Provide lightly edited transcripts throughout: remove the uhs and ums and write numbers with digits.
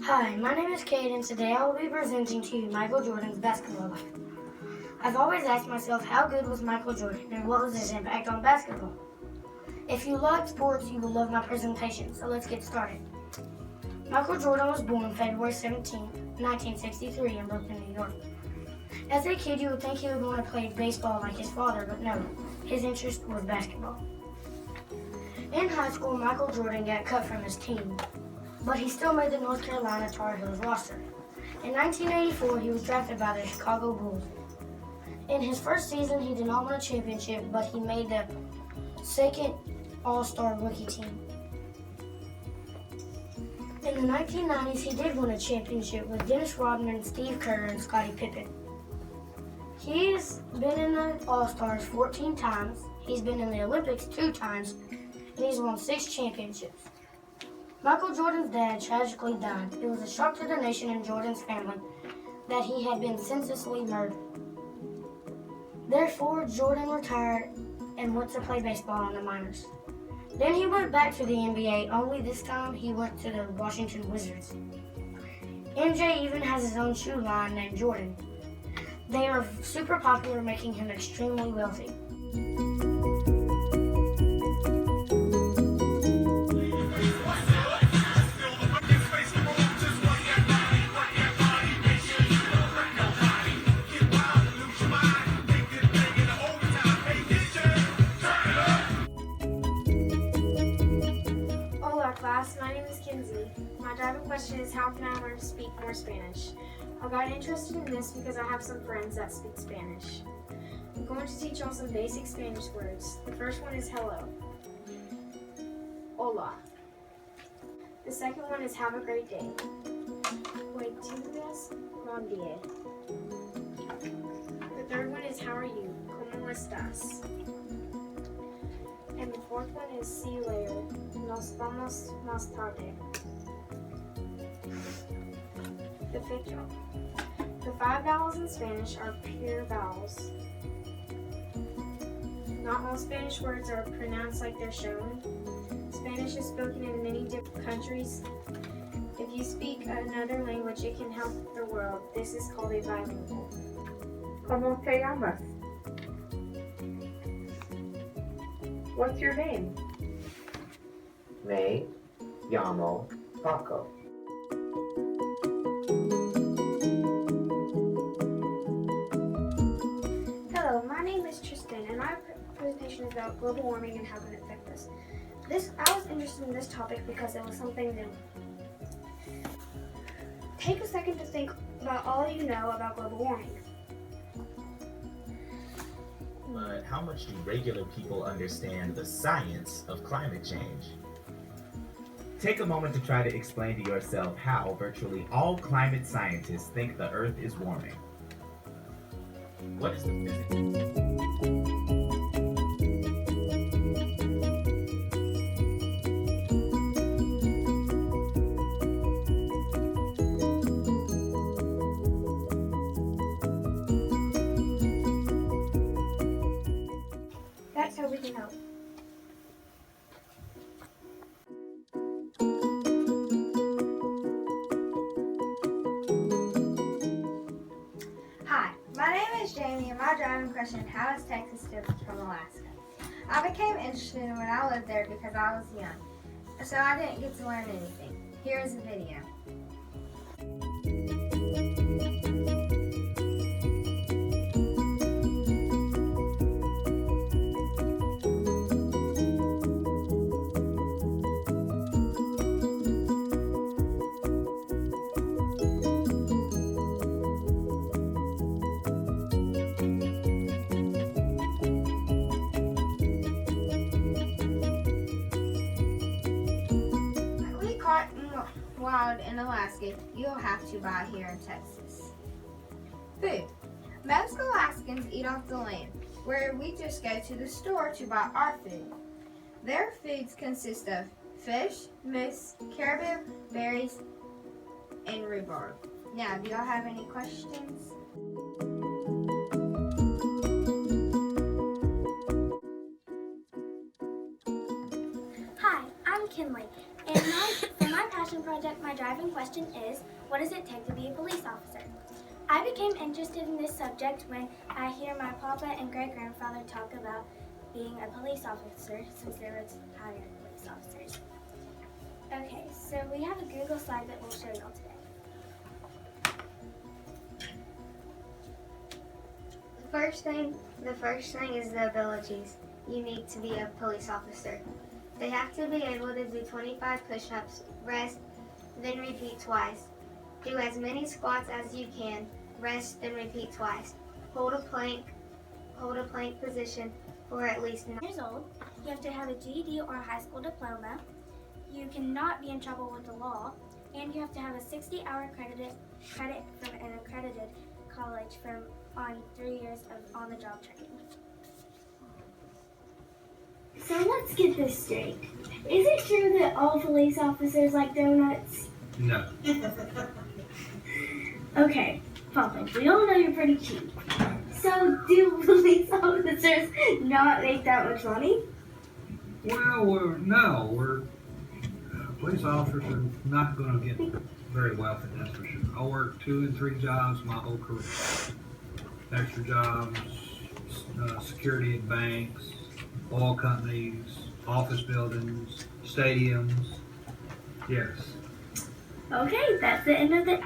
Hi, my name is Cade, and today I will be presenting to you Michael Jordan's basketball life. I've always asked myself how good was Michael Jordan and what was his impact on basketball. If you love sports, you will love my presentation, so let's get started. Michael Jordan was born February 17, 1963 in Brooklyn, New York. As a kid, you would think he would want to play baseball like his father, but no, his interest was basketball. In high school, Michael Jordan got cut from his team, but he still made the North Carolina Tar Heels roster. In 1984, he was drafted by the Chicago Bulls. In his first season, he did not win a championship, but he made the second All-Star rookie team. In the 1990s, he did win a championship with Dennis Rodman, Steve Kerr, and Scottie Pippen. He's been in the All-Stars 14 times, he's been in the Olympics 2 times, and he's won 6 championships. Michael Jordan's dad tragically died. It was a shock to the nation and Jordan's family that he had been senselessly murdered. Therefore, Jordan retired and went to play baseball in the minors. Then he went back to the NBA, only this time he went to the Washington Wizards. MJ even has his own shoe line named Jordan. They are super popular, making him extremely wealthy. Hola class, my name is Kinsey. My driving question is how can I learn to speak more Spanish? I got interested in this because I have some friends that speak Spanish. I'm going to teach y'all some basic Spanish words. The first one is hello. Hola. The second one is have a great day. Buenos buen día. The third one is how are you? ¿Cómo estás? And the fourth one is see you later. Nos vemos más tarde. The fifth one. The 5 vowels in Spanish are pure vowels. Not all Spanish words are pronounced like they're shown. Spanish is spoken in many different countries. If you speak another language, it can help the world. This is called a bilingual. ¿Cómo te llamas? What's your name? Me llamo Paco. Hello, my name is Tristan, and my presentation is about global warming and how can it affect us. I was interested in this topic because it was something new. Take a second to think about all you know about global warming. But how much do regular people understand the science of climate change? Take a moment to try to explain to yourself how virtually all climate scientists think the Earth is warming. What is the physics? That's how we can help. Hi, my name is Jamie, and my driving question is how is Texas different from Alaska? I became interested when I lived there because I was young, so I didn't get to learn anything. Here is a video. We caught wild in Alaska, you'll have to buy here in Texas. Food. Most Alaskans eat off the land, where we just go to the store to buy our food. Their foods consist of fish, moose, caribou, berries, and rhubarb. Now, do y'all have any questions? Hi, I'm Kinley, and For my passion project, my driving question is, what does it take to be a police officer? I became interested in this subject when I hear my papa and great-grandfather talk about being a police officer since they were retired police officers. Okay, so we have a Google slide that we'll show y'all today. The first thing is the abilities you need to be a police officer. They have to be able to do 25 push-ups, rest, then repeat twice. Do as many squats as you can, rest, then repeat twice. Hold a plank position for at least 9 Years old, you have to have a GED or a high school diploma. You cannot be in trouble with the law, and you have to have a 60-hour credit from an accredited college on 3 years of on-the-job training. So let's get this straight. Is it true that all police officers like donuts? No. Okay, Papa, we all know you're pretty cheap. So do police officers not make that much money? Well, no. Police officers are not going to get very wealthy, that's for sure. I worked 2 and 3 jobs my whole career. Extra jobs, security at banks, oil companies, office buildings, stadiums. Yes. Okay, that's the end of the...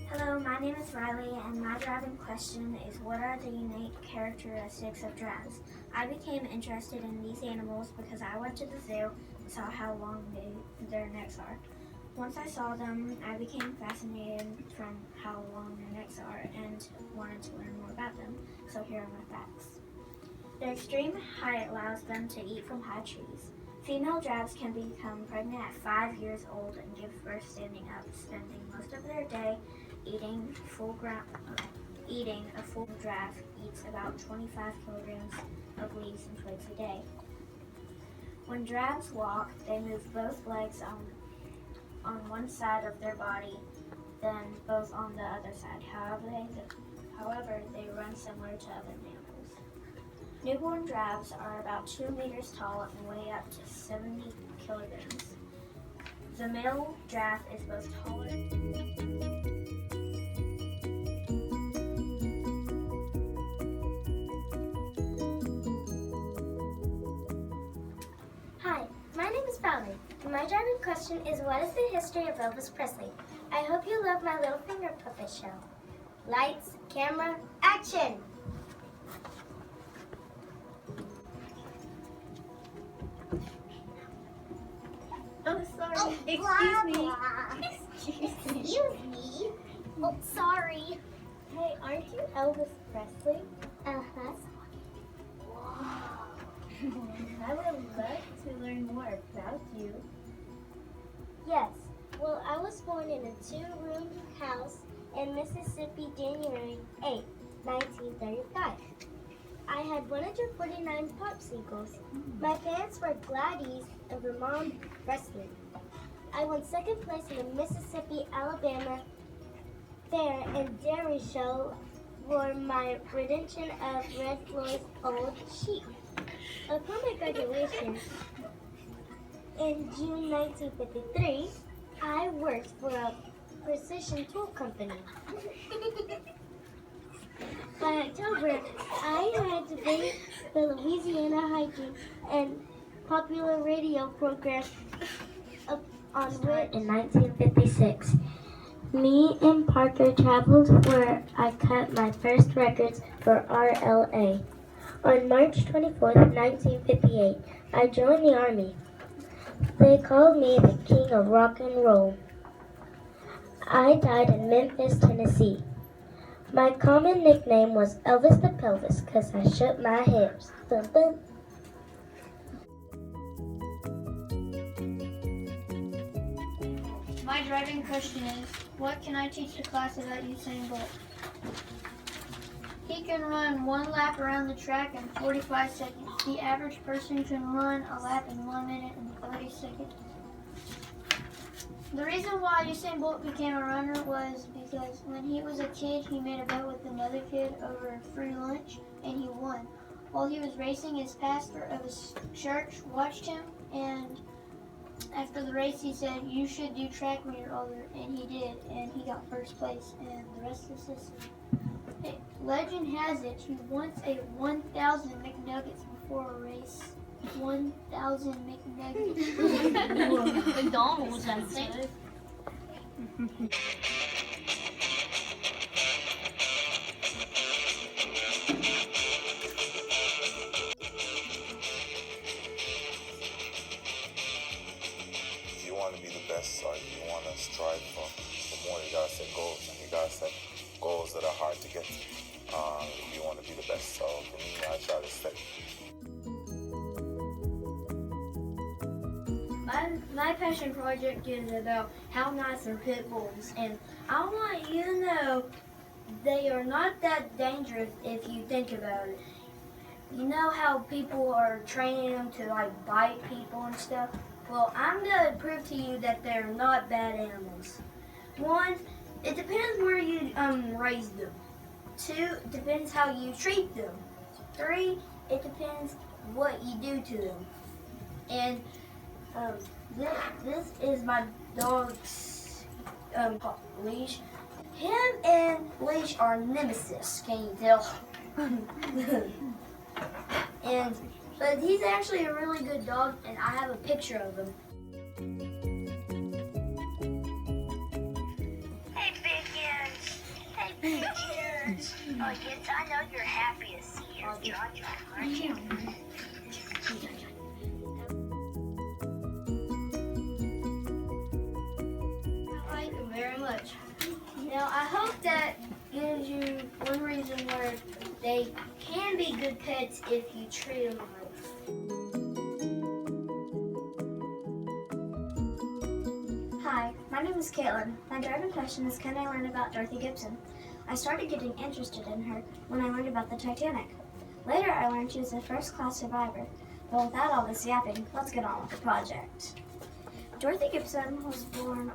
Hello, my name is Riley, and my driving question is, what are the unique characteristics of drabs? I became interested in these animals because I went to the zoo and saw how long their necks are. Once I saw them, I became fascinated from how long their necks are and wanted to learn more about them, so here are my facts. Their extreme height allows them to eat from high trees. Female drabs can become pregnant at 5 years old and give birth standing up, spending most of their day eating. A full drab eats about 25 kilograms of leaves and twigs a day. When drabs walk, they move both legs on one side of their body, then both on the other side. However, they run similar to other mammals. Newborn drabs are about 2 meters tall and weigh up to 70 kilograms. The male drab is both taller. Hi, my name is Valerie. My driving question is, what is the history of Elvis Presley? I hope you love my little finger puppet show. Lights, camera, action! Oh, sorry. Oh, Excuse me. Excuse me. Oh, sorry. Hey, aren't you Elvis Presley? Uh-huh. I would love to learn more about you. Yes. Well, I was born in a 2-room house in Mississippi, January 8, 1935. I had 149 popsicles. My parents were Gladys and Vermont Presley. I won 2nd place in the Mississippi, Alabama Fair and Dairy Show for my rendition of Red Floyd's Old Sheep. Upon my graduation in June 1953, I worked for a precision tool company. By October, I had to bring the Louisiana Hiking and popular radio program up on WIT in 1956. Me and Parker traveled where I cut my first records for RLA. On March 24, 1958, I joined the Army. They called me the King of Rock and Roll. I died in Memphis, Tennessee. My common nickname was Elvis the Pelvis because I shook my hips. Bum, bum. My driving question is, what can I teach the class about Usain Bolt? He can run 1 lap around the track in 45 seconds. The average person can run a lap in 1 minute and 30 seconds. The reason why Usain Bolt became a runner was because when he was a kid, he made a bet with another kid over free lunch, and he won. While he was racing, his pastor of his church watched him, and after the race, he said, "You should do track when you're older," and he did, and he got first place, and the rest is history. Hey, legend has it he wants a 1,000 McNuggets before a race. 1,000 McNuggets. McDonald's, I think. If you want to be the best or you want to strive for more, you gotta set goals, and you gotta set goals that are hard to get to if you want to be the best. So for me, I try to set. My passion project is about how nice are pit bulls, and I want you to know they are not that dangerous if you think about it. You know how people are training them to like bite people and stuff? Well, I'm gonna prove to you that they're not bad animals. 1, it depends where you raise them. 2, it depends how you treat them. 3, it depends what you do to them. And this is my dog's Leash. Him and Leash are nemesis, can you tell? But he's actually a really good dog, and I have a picture of him. Hey, big kids. Hey, big kids. Oh, yes, I know you're happy to see your John, aren't you? Thank you very much. Now, I hope that gives you one reason where they can be good pets if you treat them right. Hi, my name is Caitlin. My driving question is, can I learn about Dorothy Gibson? I started getting interested in her when I learned about the Titanic. Later, I learned she was a first-class survivor. But without all this yapping, let's get on with the project. Dorothy Gibson was born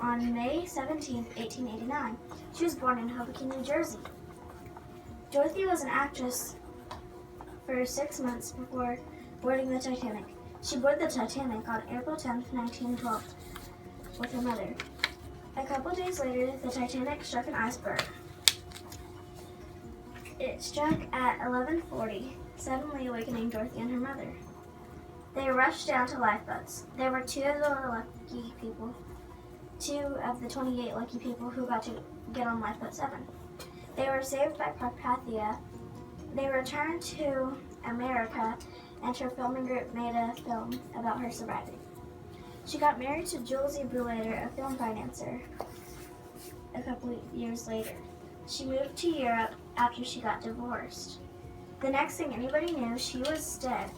on May 17, 1889. She was born in Hoboken, New Jersey. Dorothy was an actress for 6 months before boarding the Titanic. She boarded the Titanic on April 10, 1912, with her mother. A couple days later, the Titanic struck an iceberg. It struck at 11:40, suddenly awakening Dorothy and her mother. They rushed down to lifeboats. There were 2 of the 28 lucky people who got to get on lifeboat 7. They were saved by Carpathia. They returned to America, and her filming group made a film about her surviving. She got married to Jules E. Brulater, a film financier, a couple of years later. She moved to Europe after she got divorced. The next thing anybody knew, she was dead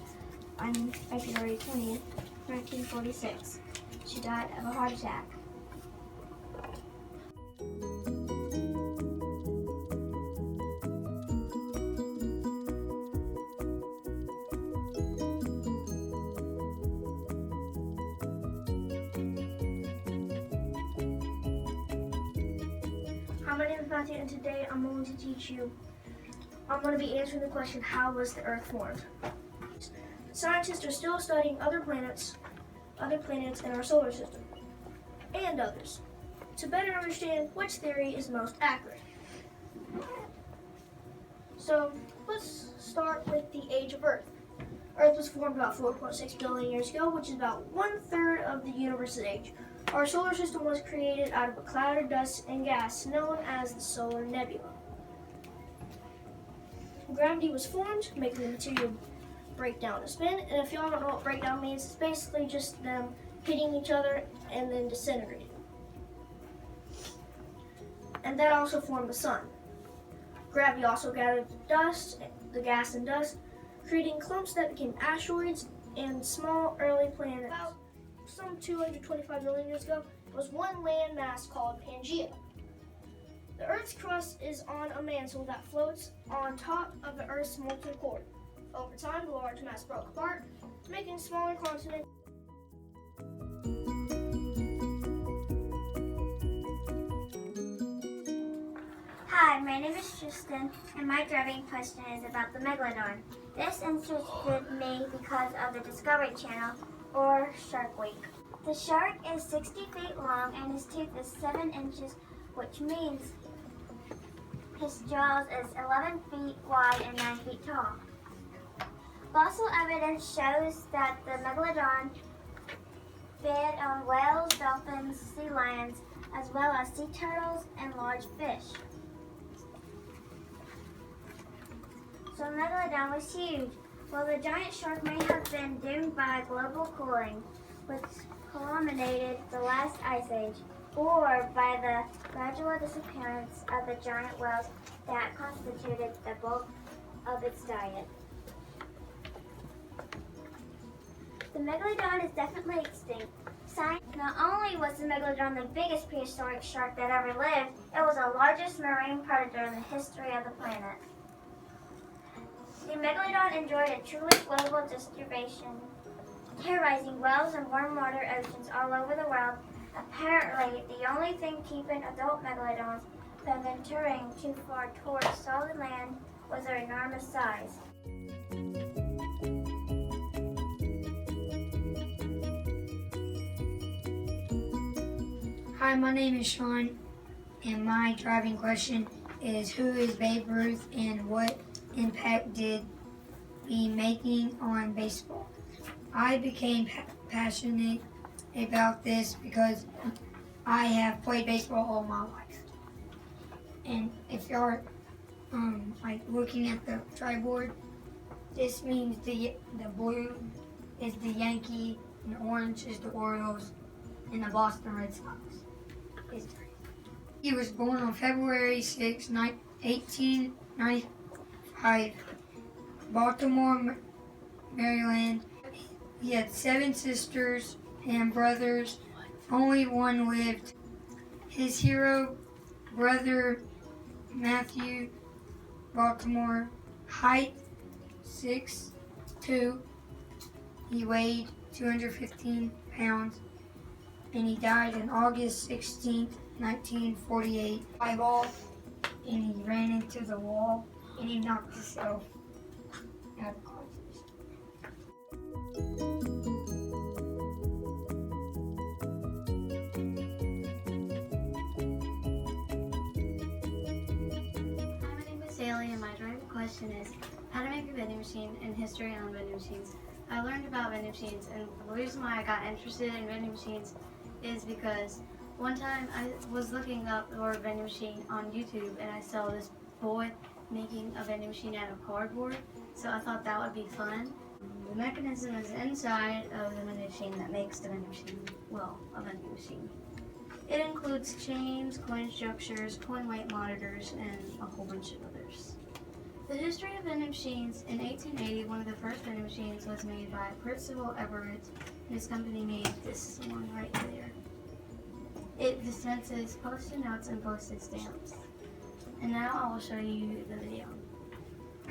on February 20th, 1946. She died of a heart attack. Hi, my name is Matthew, and today I'm going to be answering the question, how was the Earth formed? Scientists are still studying other planets in our solar system, and others, to better understand which theory is most accurate. So, let's start with the age of Earth. Earth was formed about 4.6 billion years ago, which is about 1/3 of the universe's age. Our solar system was created out of a cloud of dust and gas known as the solar nebula. Gravity was formed, making the material break down to spin, and if y'all don't know what breakdown means, it's basically just them hitting each other and then disintegrating. And that also formed the sun. Gravity also gathered the gas and dust, creating clumps that became asteroids and small early planets. About some 225 million years ago, there was one landmass called Pangaea. The Earth's crust is on a mantle that floats on top of the Earth's molten core. Over time, the large mass broke apart, making smaller continents. Hi, my name is Tristan, and my driving question is about the Megalodon. This interested me because of the Discovery Channel, or Shark Week. The shark is 60 feet long and his tooth is 7 inches, which means his jaws is 11 feet wide and 9 feet tall. Fossil evidence shows that the Megalodon fed on whales, dolphins, sea lions, as well as sea turtles and large fish. So Megalodon was huge. While the giant shark may have been doomed by global cooling, which culminated the last ice age, or by the gradual disappearance of the giant whales that constituted the bulk of its diet. The Megalodon is definitely extinct. Not only was the Megalodon the biggest prehistoric shark that ever lived, it was the largest marine predator in the history of the planet. The Megalodon enjoyed a truly global distribution, terrorizing whales and warm water oceans all over the world. Apparently, the only thing keeping adult Megalodons from venturing too far towards solid land was their enormous size. Hi, my name is Sean, and my driving question is who is Babe Ruth and what impact did he making on baseball? I became passionate about this because I have played baseball all my life. And if you're like looking at the triboard, this means the blue is the Yankee, and orange is the Orioles, and the Boston Red Sox is the. He was born on February 6, 1895. Baltimore, Maryland. He had 7 sisters and brothers. Only one lived. His hero, brother Matthew, Baltimore, height 6'2". He weighed 215 pounds, and he died on August 16th, 1948. By ball, and he ran into the wall, and he knocked himself out of consciousness. Hi, my name is Haley, and my driving question is how to make a vending machine and history on vending machines. I learned about vending machines, and the reason why I got interested in vending machines is because one time I was looking up for a vending machine on YouTube, and I saw this boy making a vending machine out of cardboard, so I thought that would be fun. The mechanism is inside of the vending machine that makes the vending machine, well, a vending machine. It includes chains, coin structures, coin weight monitors, and a whole bunch of others. The history of vending machines: in 1880, one of the first vending machines was made by Percival Everett, and his company made this one right there. It dispenses post-it notes and postage stamps. And now I will show you the video.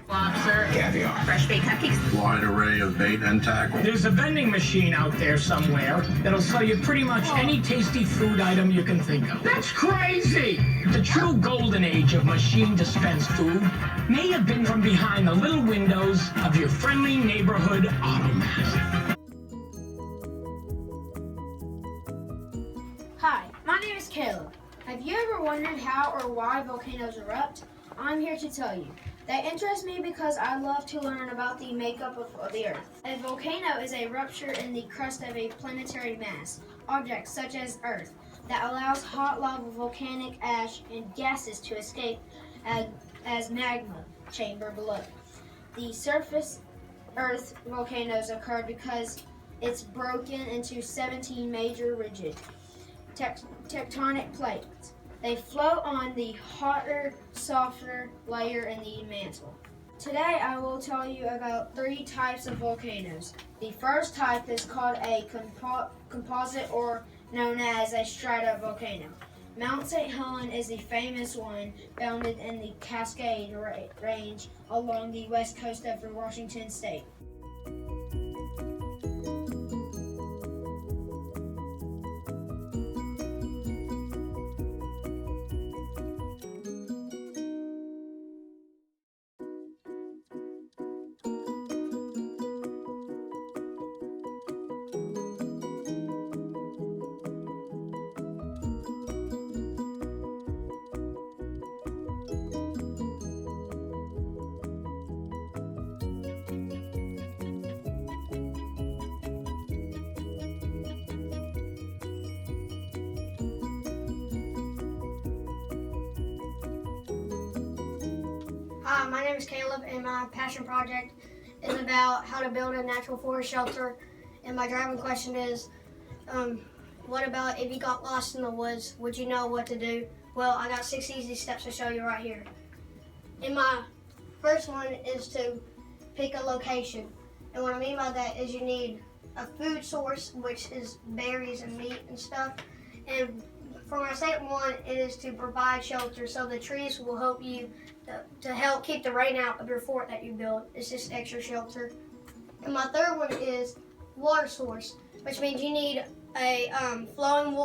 Lobster, caviar, fresh baked cupcakes, wide array of bait and tackle. There's a vending machine out there somewhere that'll sell you pretty much any tasty food item you can think of. That's crazy! The true golden age of machine dispensed food may have been from behind the little windows of your friendly neighborhood automat. Hi, my name is Caleb. Have you ever wondered how or why volcanoes erupt? I'm here to tell you. They interest me because I love to learn about the makeup of the Earth. A volcano is a rupture in the crust of a planetary mass, objects such as Earth, that allows hot lava, volcanic ash, and gases to escape as magma chamber below. The surface Earth volcanoes occur because it's broken into 17 major rigid tectonic plates. They float on the hotter, softer layer in the mantle. Today I will tell you about 3 types of volcanoes. The first type is called a composite, or known as a stratovolcano. Mount St. Helens is the famous one, founded in the Cascade Range along the west coast of Washington State. Hi, my name is Caleb, and my passion project is about how to build a natural forest shelter. And my driving question is, what about if you got lost in the woods? Would you know what to do? Well, I got 6 easy steps to show you right here. And my first one is to pick a location. And what I mean by that is you need a food source, which is berries and meat and stuff. And for my second one, it is to provide shelter, so the trees will help you to help keep the rain out of your fort that you build. It's just extra shelter. And my third one is water source, which means you need a flowing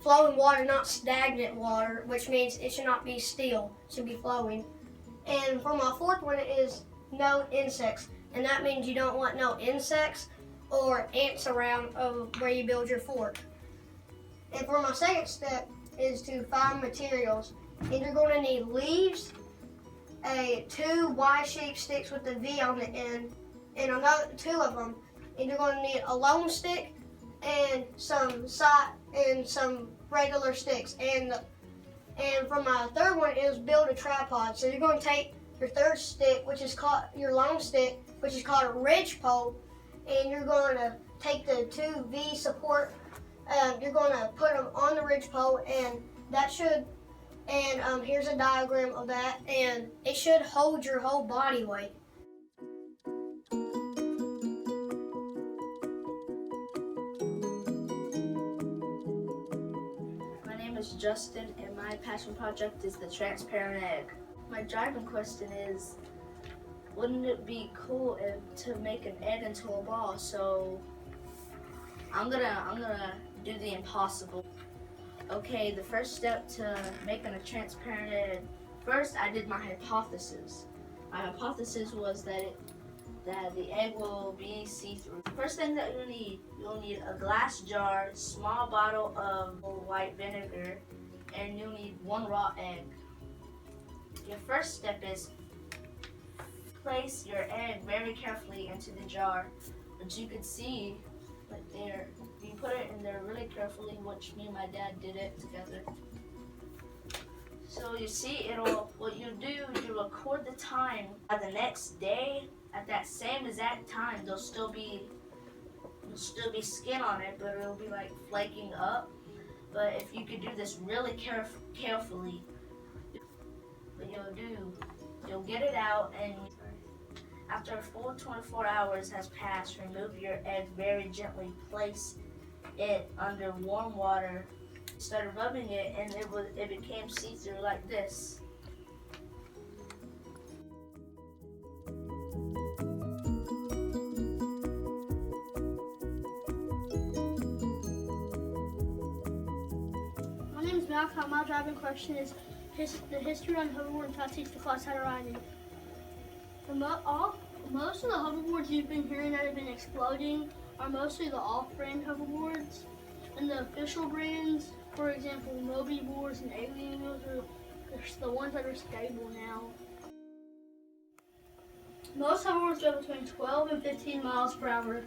water, not stagnant water, which means it should not be still, it should be flowing. And for my fourth one is no insects, and that means you don't want no insects or ants around where you build your fort. And for my second step is to find materials. And you're going to need leaves, 2 Y-shaped sticks with a V on the end, and another 2 of them. And you're going to need a long stick and some regular sticks. And for my third one is build a tripod. So you're going to take your third stick, which is called your long stick, which is called a ridge pole, and you're going to take the 2 V support. You're going to put them on the ridge pole, and that should. And here's a diagram of that, and it should hold your whole body weight. My name is Justin, and my passion project is the transparent egg. My driving question is, wouldn't it be cool to make an egg into a ball? So I'm gonna do the impossible. Okay, the first step to making a transparent egg. First, I did my hypothesis. My hypothesis was that the egg will be see-through. First thing that you'll need a glass jar, small bottle of white vinegar, and you'll need 1 raw egg. Your first step is place your egg very carefully into the jar, which you can see right there. You put it in there really carefully, which me and my dad did it together. So you see, what you do, you record the time. By the next day, at that same exact time, there'll still be skin on it, but it'll be like flaking up. But if you could do this really carefully, what you'll get it out, and after a full 24 hours has passed, remove your egg very gently, place it under warm water, started rubbing it, and it became see-through like this. My name is Malcolm. My driving question is the history on hoverboards, how to teach the class how to ride it. Most of the hoverboards you've been hearing that have been exploding are mostly the off-brand hoverboards. And the official brands, for example, Moby boards and Alien wheels, are the ones that are stable now. Most hoverboards go between 12 and 15 miles per hour.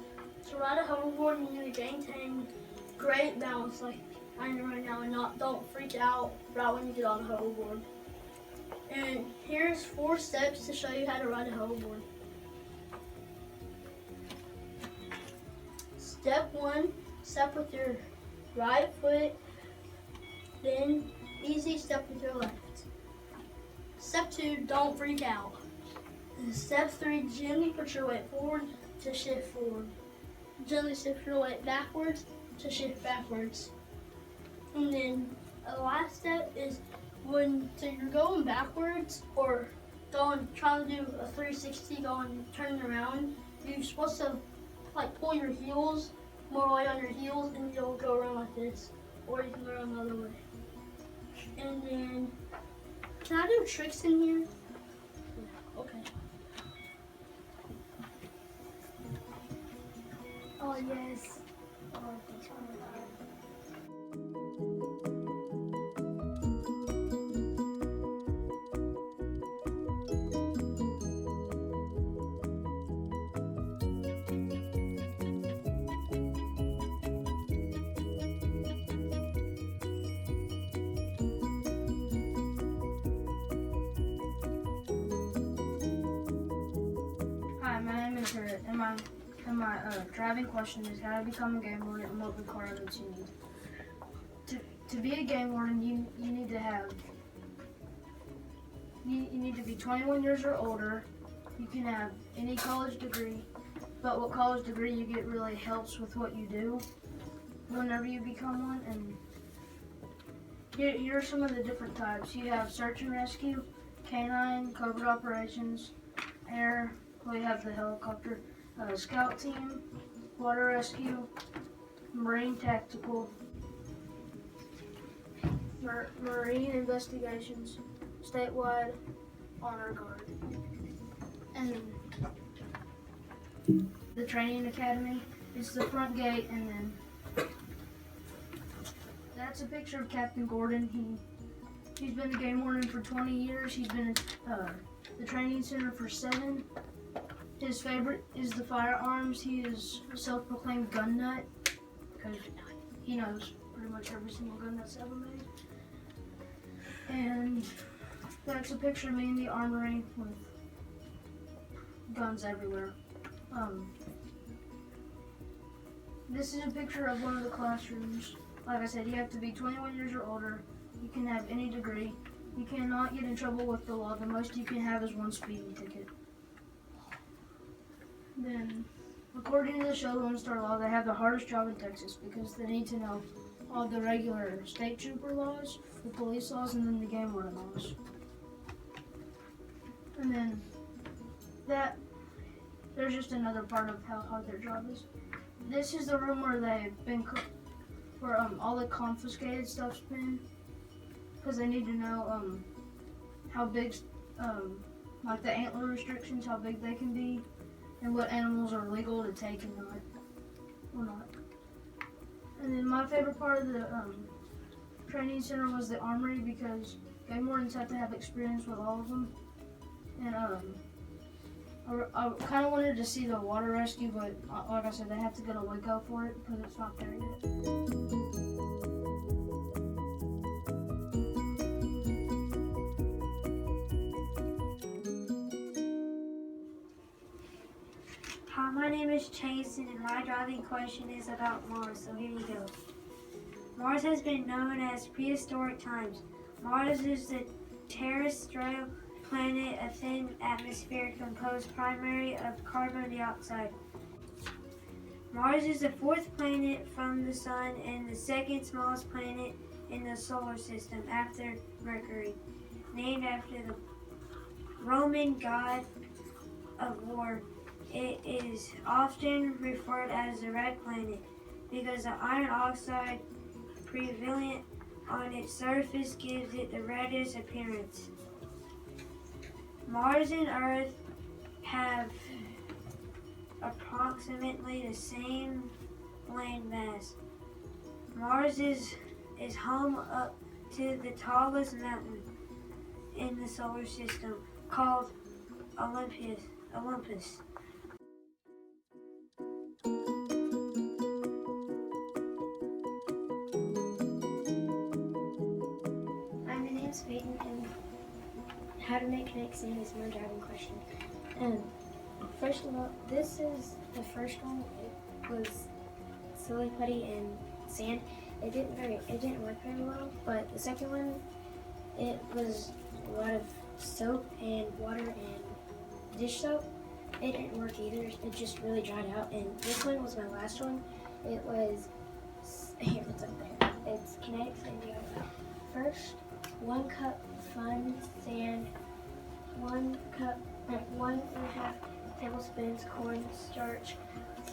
To ride a hoverboard, you need to maintain great balance like I am right now, and don't freak out right when you get on the hoverboard. And here's 4 steps to show you how to ride a hoverboard. Step 1, step with your right foot, then easy step with your left. Step 2, don't freak out. And step 3, gently put your weight forward to shift forward. Gently shift your weight backwards to shift backwards. And then the last step is so you're going backwards or trying to do a 360 turning around, you're supposed to like pull your heels, more weight on your heels, and you'll go around like this. Or you can go around the other way. And then, can I do tricks in here? Yeah, okay. Oh yes. Oh, thanks for my driving question is how to become a game warden and what requirements you need. To be a game warden, you need to have you need to be 21 years or older. You can have any college degree, but what college degree you get really helps with what you do whenever you become one. And here are some of the different types. You have search and rescue, canine, covert operations, air. We have the helicopter, scout team, water rescue, marine tactical, marine investigations, statewide, honor guard, and the training academy is the front gate. And then that's a picture of Captain Gordon. He's been a game warden for 20 years. He's been at the training center for 7. His favorite is the firearms. He is a self-proclaimed gun nut because he knows pretty much every single gun that's ever made. And that's a picture of me in the armory with guns everywhere. This is a picture of one of the classrooms. Like I said, you have to be 21 years or older. You can have any degree. You cannot get in trouble with the law. The most you can have is 1 speeding ticket. Then, according to the Show Lone Star Law, they have the hardest job in Texas because they need to know all the regular state trooper laws, the police laws, and then the game warden laws. And then there's just another part of how hard their job is. This is the room where where all the confiscated stuff's been, because they need to know how big, like the antler restrictions, how big they can be, and what animals are legal to take and not. And then my favorite part of the training center was the armory because game wardens have to have experience with all of them. And I kind of wanted to see the water rescue, but like I said, they have to go to Waco for it because it's not there yet. Hi, my name is Chasen, and my driving question is about Mars, so here you go. Mars has been known as prehistoric times. Mars is a terrestrial planet, a thin atmosphere composed primarily of carbon dioxide. Mars is the 4th planet from the Sun and the 2nd smallest planet in the solar system after Mercury, named after the Roman god of war. It is often referred as the red planet because the iron oxide prevalent on its surface gives it the reddish appearance. Mars and Earth have approximately the same land mass. Mars is home up to the tallest mountain in the solar system called Olympus. My name's Peyton, and how to make kinetic sand is my driving question. First of all, this is the first one. It was silly putty and sand. It didn't work very well. But the second one, it was a lot of soap and water and dish soap. It didn't work either. It just really dried out. And this one was my last one. It was here. It's up there. It's kinetic sand. First, 1 cup fun sand, 1 1.5 tablespoons cornstarch,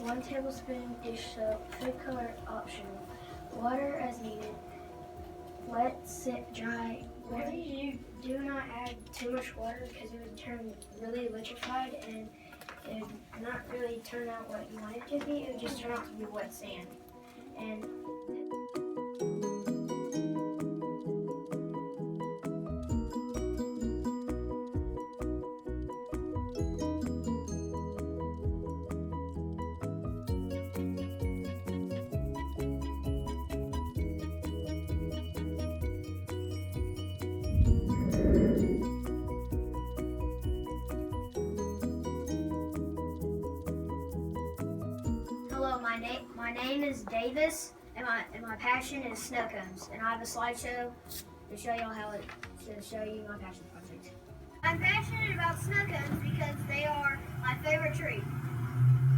1 tablespoon dish soap, food color optional, water as needed, let sit dry. You do not add too much water because it would turn really liquefied and it would not really turn out what you want it to be. It would just turn out to be wet sand. And Hello, my name is Davis, and my passion is snow cones, and I have a slideshow to show you my passion project. I'm passionate about snow cones because they are my favorite treat.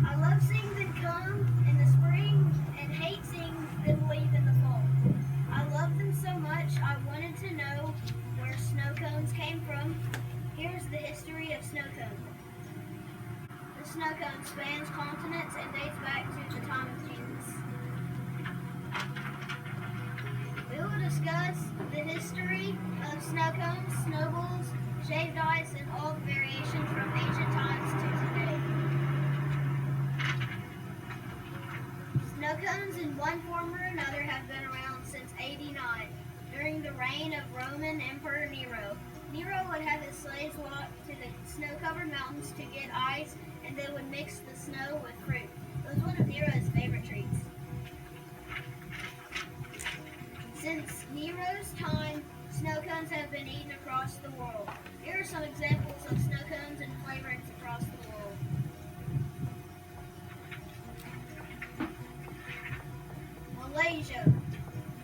I love seeing them come in the spring and hate seeing them leave in the fall. I love them so much I wanted to know where snow cones came from. Here's the history of snow cones. The snow cone spans continents and dates back to the time of Jesus. We will discuss the history of snow cones, snowballs, shaved ice, and all the variations from ancient times to today. Snow cones in one form or another have been around since AD 9, during the reign of Roman Emperor Nero. Nero would have his slaves walk to the snow-covered mountains to get ice, and they would mix the snow with fruit. It was one of Nero's favorite treats. Since Nero's time, snow cones have been eaten across the world. Here are some examples of snow cones and flavorings across the world. Malaysia,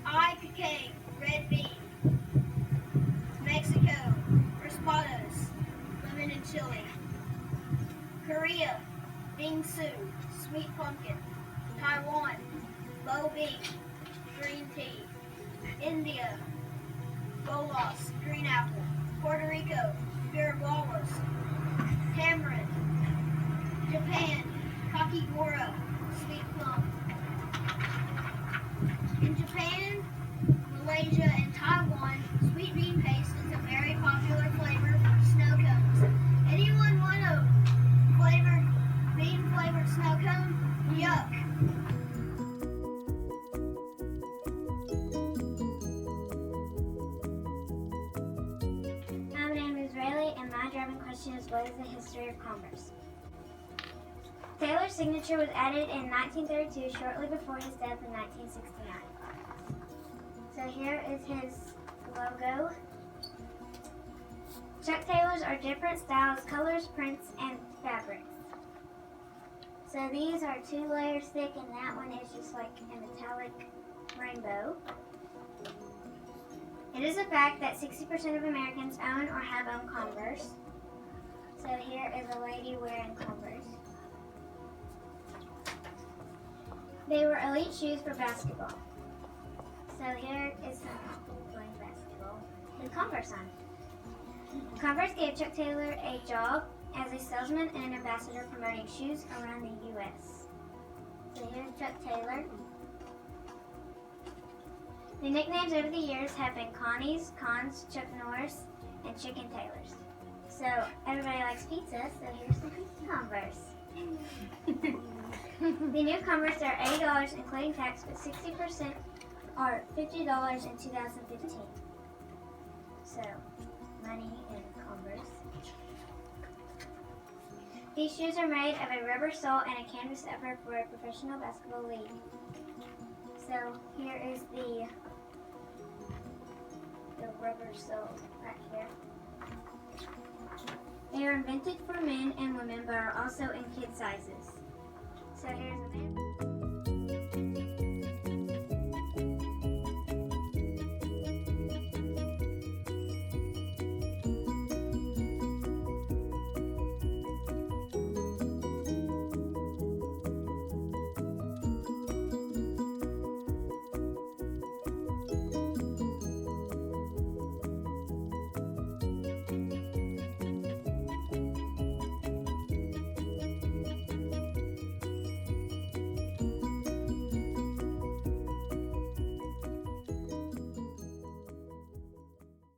Ica cake, red bean. Mexico, raspados, lemon and chili. Korea, bingsu, sweet pumpkin. Taiwan, bo bean, green tea. India, bolas, green apple. Puerto Rico, biragualas, tamarind. Japan, kakigoro, sweet plum. In Japan, Malaysia, and Taiwan, sweet bean paste is a very popular flavor for snow cones. Anyone want a bean-flavored snow cone? Yuck! My name is Rayleigh, and my driving question is, what is the history of commerce? Taylor's signature was added in 1932, shortly before his death in 1969. So here is his logo. Chuck Taylors are different styles, colors, prints, and fabrics. So these are 2 layers thick, and that one is just like a metallic rainbow. It is a fact that 60% of Americans own or have owned Converse. So here is a lady wearing Converse. They were elite shoes for basketball. So here is some people playing basketball with Converse on. Converse gave Chuck Taylor a job as a salesman and an ambassador promoting shoes around the U.S. So here's Chuck Taylor. The nicknames over the years have been Connie's, Cons, Chuck Norris, and Chicken Taylors. So everybody likes pizza, so here's some pizza Converse. The new Converse are $80 including tax, but 60% are $50 in 2015. So, money in Converse. These shoes are made of a rubber sole and a canvas upper for a professional basketball league. So, here is the rubber sole right here. They are invented for men and women, but are also in kid sizes. So here's a man.